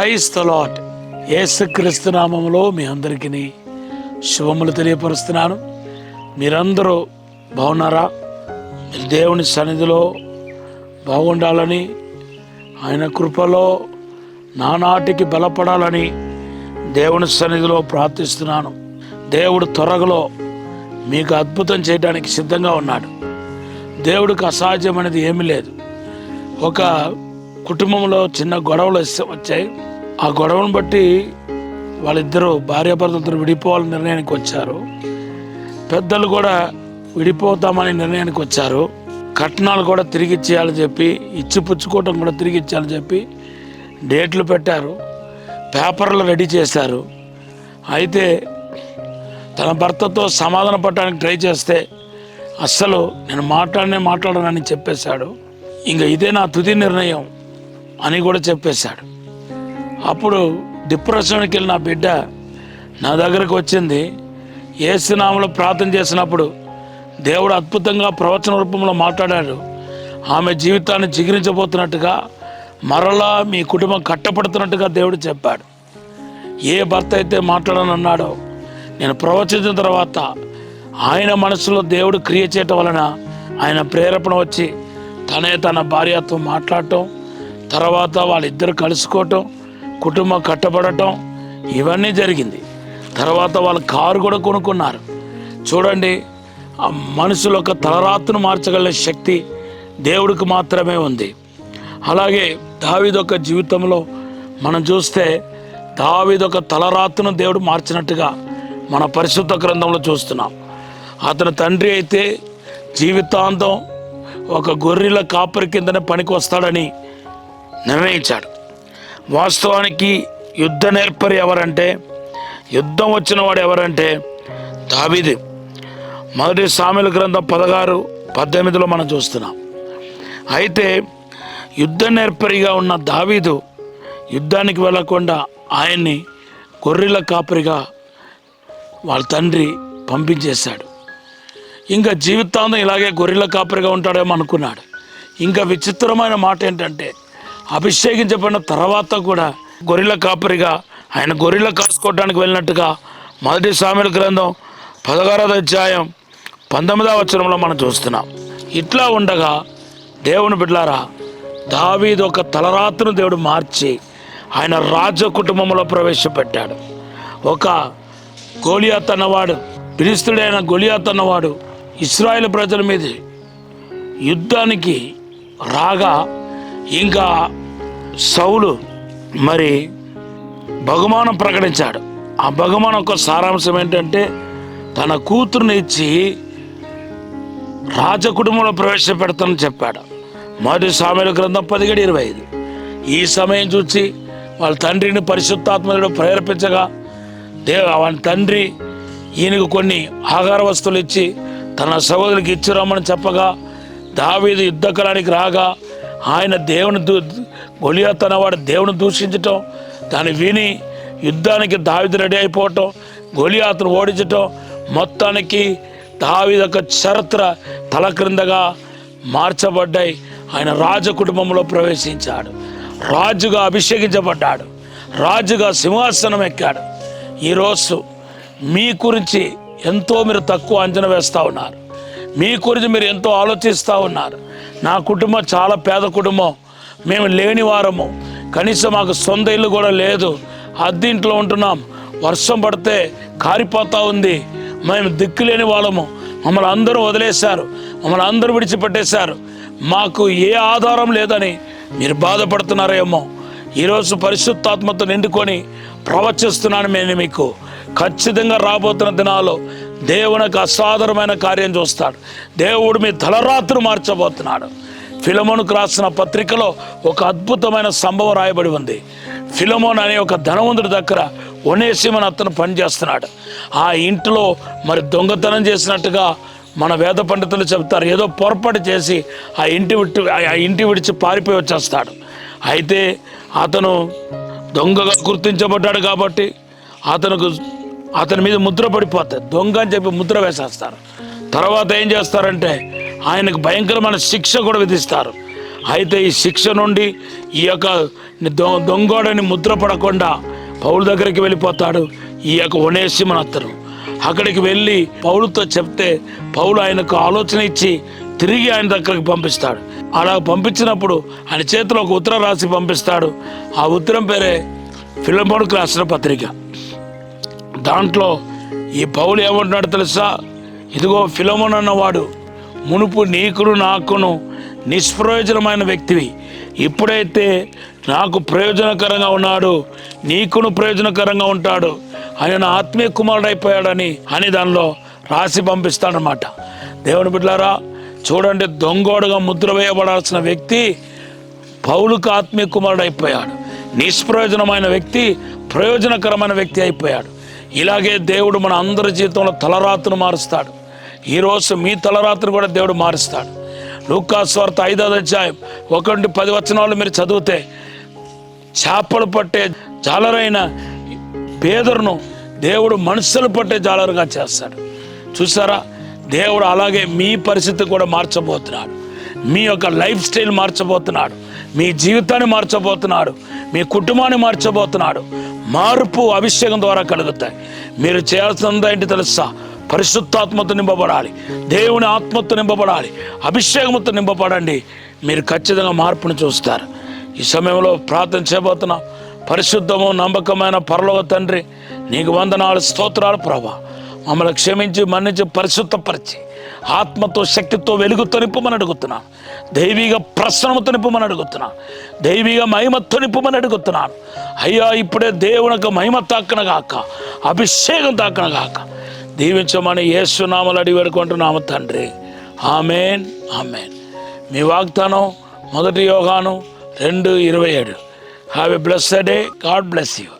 Praise the lord. యేసుక్రీస్తు నామములో మీ అందరికీ శుభములు తెలియపరుస్తున్నాను. మీరందరూ బాగున్నారా? మీరు దేవుని సన్నిధిలో బాగుండాలని, ఆయన కృపలో నానాటికి బలపడాలని దేవుని సన్నిధిలో ప్రార్థిస్తున్నాను. దేవుడు త్వరలో మీకు అద్భుతం చేయడానికి సిద్ధంగా ఉన్నాడు. దేవుడికి అసాధ్యమైనది ఏమీ లేదు. ఒక కుటుంబంలో చిన్న గొడవలు వచ్చాయి. ఆ గొడవను బట్టి వాళ్ళిద్దరూ భార్యాభర్తలు విడిపోవాలని నిర్ణయానికి వచ్చారు. పెద్దలు కూడా విడిపోతామని నిర్ణయానికి వచ్చారు. కట్నాలు కూడా తిరిగి ఇచ్చేయాలని చెప్పి, ఇచ్చిపుచ్చుకోవటం కూడా తిరిగి ఇచ్చేయాలని చెప్పి డేట్లు పెట్టారు, పేపర్లు రెడీ చేశారు. అయితే తన భర్తతో సమాధాన పడడానికి ట్రై చేస్తే అస్సలు నేను మాట్లాడనని చెప్పేశాడు. ఇంకా ఇదే నా తుది నిర్ణయం అని కూడా చెప్పేశాడు. అప్పుడు డిప్రెషన్కి వెళ్ళిన నా బిడ్డ నా దగ్గరకు వచ్చింది. యేసు నామములో ప్రార్థన చేసినప్పుడు దేవుడు అద్భుతంగా ప్రవచన రూపంలో మాట్లాడాడు. ఆమె జీవితాన్ని జిగిరించబోతున్నట్టుగా, మరలా మీ కుటుంబం కట్టపడుతున్నట్టుగా దేవుడు చెప్పాడు. ఏ భర్త అయితే మాట్లాడనన్నాడో, నేను ప్రవచించిన తర్వాత ఆయన మనసులో దేవుడు క్రియ చేయటం వలన ఆయన ప్రేరేపణ వచ్చి తన భార్యతో మాట్లాడటం, తర్వాత వాళ్ళిద్దరు కలుసుకోవటం, కుటుంబం కట్టబడటం, ఇవన్నీ జరిగింది. తర్వాత వాళ్ళు కారు కూడా కొనుక్కున్నారు. చూడండి, ఆ మనుషుల యొక్క తలరాత్రును మార్చగల శక్తి దేవుడికి మాత్రమే ఉంది. అలాగే దావీదు యొక్క జీవితంలో మనం చూస్తే దావీదు యొక్క తలరాత్రును దేవుడు మార్చినట్టుగా మన పరిశుద్ధ గ్రంథంలో చూస్తున్నాం. అతని తండ్రి అయితే జీవితాంతం ఒక గొర్రెల కాపరి కిందనే పనికి వస్తాడని నిర్ణయించాడు. వాస్తవానికి యుద్ధ నేర్పరి ఎవరంటే, యుద్ధం వచ్చిన వాడు ఎవరంటే దావీదు. మొదటి సామెల గ్రంథం 16-18 మనం చూస్తున్నాం. అయితే యుద్ధ నేర్పరిగా ఉన్న దావీదు యుద్ధానికి వెళ్ళకుండా ఆయన్ని గొర్రెల కాపరిగా వాళ్ళ తండ్రి పంపించేశాడు. ఇంకా జీవితాంతం ఇలాగే గొర్రెల కాపరిగా ఉంటాడేమో అనుకున్నాడు. ఇంకా విచిత్రమైన మాట ఏంటంటే, అభిషేకించబడిన తర్వాత కూడా గొర్రెల కాపరిగా ఆయన గొర్రెల కాసుకోవడానికి వెళ్ళినట్టుగా మొదటి సామెల గ్రంథం 16-19 మనం చూస్తున్నాం. ఇట్లా ఉండగా దేవుని బిడ్డలారా, దావీదు ఒక తలరాత్రును దేవుడు మార్చి ఆయన రాజ కుటుంబంలో ప్రవేశపెట్టాడు. ఒక గోలియాత్ అన్నవాడు, ఫిలిష్తీయుడైన గోలియాత్ అన్నవాడు ఇశ్రాయేలు ప్రజల మీద యుద్ధానికి రాగా, ఇంకా సౌలు మరి బహుమానం ప్రకటించాడు. ఆ బహుమానం యొక్క సారాంశం ఏంటంటే, తన కూతురుని ఇచ్చి రాజకుటుంబంలో ప్రవేశపెడతానని చెప్పాడు. మొదటి సామెల గ్రంథం 17-25. ఈ సమయం చూసి వాళ్ళ తండ్రిని పరిశుద్ధాత్మడు ప్రేరేపించగా వాని తండ్రి ఈయనకు కొన్ని ఆహార వస్తువులు ఇచ్చి తన సహోదరికి ఇచ్చిరమ్మని చెప్పగా, దావీదు యుద్ధకలానికి రాగా ఆయన గొలియాత్ అన్నవాడు దేవుని దూషించటం, దాన్ని విని యుద్ధానికి దావీదు రెడీ అయిపోవటం, గొలియాతును ఓడించటం, మొత్తానికి దావీదు యొక్క చరిత్ర తల క్రిందగా మార్చబడ్డాయి. ఆయన రాజ కుటుంబంలో ప్రవేశించాడు, రాజుగా అభిషేకించబడ్డాడు, రాజుగా సింహాసనం ఎక్కాడు. ఈరోజు మీ గురించి ఎంతో మీరు తక్కువ అంచనా వేస్తూ ఉన్నారు. మీ గురించి మీరు ఎంతో ఆలోచిస్తూ ఉన్నారు. నా కుటుంబం చాలా పేద కుటుంబం, మేము లేని వారము, కనీసం మాకు సొంత ఇల్లు కూడా లేదు, అద్దెంట్లో ఉంటున్నాం, వర్షం పడితే కారిపోతూ ఉంది, మేము దిక్కులేని వాళ్ళము, మమ్మల్ని అందరూ వదిలేశారు, మమ్మల్ని అందరూ విడిచిపెట్టేశారు, మాకు ఏ ఆధారం లేదని మీరు బాధపడుతున్నారేమో. ఈరోజు పరిశుద్ధాత్మతో నిండుకొని ప్రవచిస్తున్నాను. నేను మీకు ఖచ్చితంగా రాబోతున్న దినాల్లో దేవునికి అసాధారణమైన కార్యం చూస్తాడు. దేవుడు మీ తలరాత్రులు మార్చబోతున్నాడు. ఫిలమోనుకు రాసిన పత్రికలో ఒక అద్భుతమైన సంభవం రాయబడి ఉంది. ఫిలమోన్ అనే ఒక ధనవంతుడి దగ్గర ఒనేసిమని అతను పనిచేస్తున్నాడు. ఆ ఇంటిలో మరి దొంగతనం చేసినట్టుగా మన వేద పండితులు చెప్తారు. ఏదో పొరపాటు చేసి ఆ ఇంటి విడిచి పారిపోయి వచ్చేస్తాడు. అయితే అతను దొంగగా గుర్తించబడ్డాడు కాబట్టి అతని మీద ముద్ర పడిపోతుంది. దొంగ అని చెప్పి ముద్ర వేసేస్తారు. తర్వాత ఏం చేస్తారంటే ఆయనకు భయంకరమైన శిక్ష కూడా విధిస్తారు. అయితే ఈ శిక్ష నుండి ఈ యొక్క దొంగోడని ముద్రపడకుండా పౌలు దగ్గరికి వెళ్ళిపోతాడు ఈ యొక్క ఒనేసిమను అతను. అక్కడికి వెళ్ళి పౌలుతో చెప్తే పౌలు ఆయనకు ఆలోచన ఇచ్చి తిరిగి ఆయన దగ్గరికి పంపిస్తాడు. అలా పంపించినప్పుడు ఆయన చేతిలో ఒక ఉత్తరం రాసి పంపిస్తాడు. ఆ ఉత్తరం పేరే ఫిలెమోనుకు రాసిన పత్రిక. దాంట్లో ఈ పౌలు ఏమంటున్నాడు తెలుసా? ఇదిగో ఫిలెమోను అన్నవాడు మునుపు నీకును నాకును నిష్ప్రయోజనమైన వ్యక్తివి, ఇప్పుడైతే నాకు ప్రయోజనకరంగా ఉన్నాడు, నీకును ప్రయోజనకరంగా ఉంటాడు, ఆయన ఆత్మీయ కుమారుడు అయిపోయాడని దానిలో రాసి పంపిస్తాడనమాట. దేవుని బిడ్డలారా చూడండి, దొంగోడుగా ముద్ర వేయబడాల్సిన వ్యక్తి పౌలుకు ఆత్మీయ కుమారుడు అయిపోయాడు. నిష్ప్రయోజనమైన వ్యక్తి ప్రయోజనకరమైన వ్యక్తి అయిపోయాడు. ఇలాగే దేవుడు మన అందరి జీవితంలో తలరాత్రును మారుస్తాడు. ఈరోజు మీ తలరాత్రి కూడా దేవుడు మారుస్తాడు. లూకా సువార్త 5వ అధ్యాయం 1-10 వచనాలు మీరు చదివితే చేపలు పట్టే జాలరైన పేదరును దేవుడు మనుషులు పట్టే జాలరుగా చేస్తాడు. చూసారా, దేవుడు అలాగే మీ పరిస్థితి కూడా మార్చబోతున్నాడు. మీ యొక్క లైఫ్ స్టైల్ మార్చబోతున్నాడు, మీ జీవితాన్ని మార్చబోతున్నాడు, మీ కుటుంబాన్ని మార్చబోతున్నాడు. మార్పు అభిషేకం ద్వారా కలుగుతాయి. మీరు చేయాల్సింది ఏంటి తెలుసా? పరిశుద్ధాత్మతో నింపబడాలి, దేవుని ఆత్మతో నింపబడాలి, అభిషేకంతో నింపబడండి. మీరు ఖచ్చితంగా మార్పును చూస్తారు. ఈ సమయంలో ప్రార్థన చేయబోతున్నాం. పరిశుద్ధము నమ్మకమైన పరలోక తండ్రి, నీకు వందనాలు, స్తోత్రాలు ప్రభా. మమ్మల్ని క్షమించి మన్నించి పరిశుద్ధపరిచి ఆత్మతో శక్తితో వెలుగుతో నింపమని అడుగుతున్నాను. దైవిక ప్రసన్నతో నింపమని అడుగుతున్నాను. దైవిక మహిమతో నింపమని అడుగుతున్నాను. అయ్యా, ఇప్పుడే దేవునికి మహిమ తాకనగాక, అభిషేకం తాకనగాక దీవించమని యేసు నామములో అడిగి వేడుకుంటున్నాము తండ్రి. ఆమేన్, ఆమేన్. మీ వాగ్దానం 1 యోహాను 2:27. Have a blessed day. God bless you.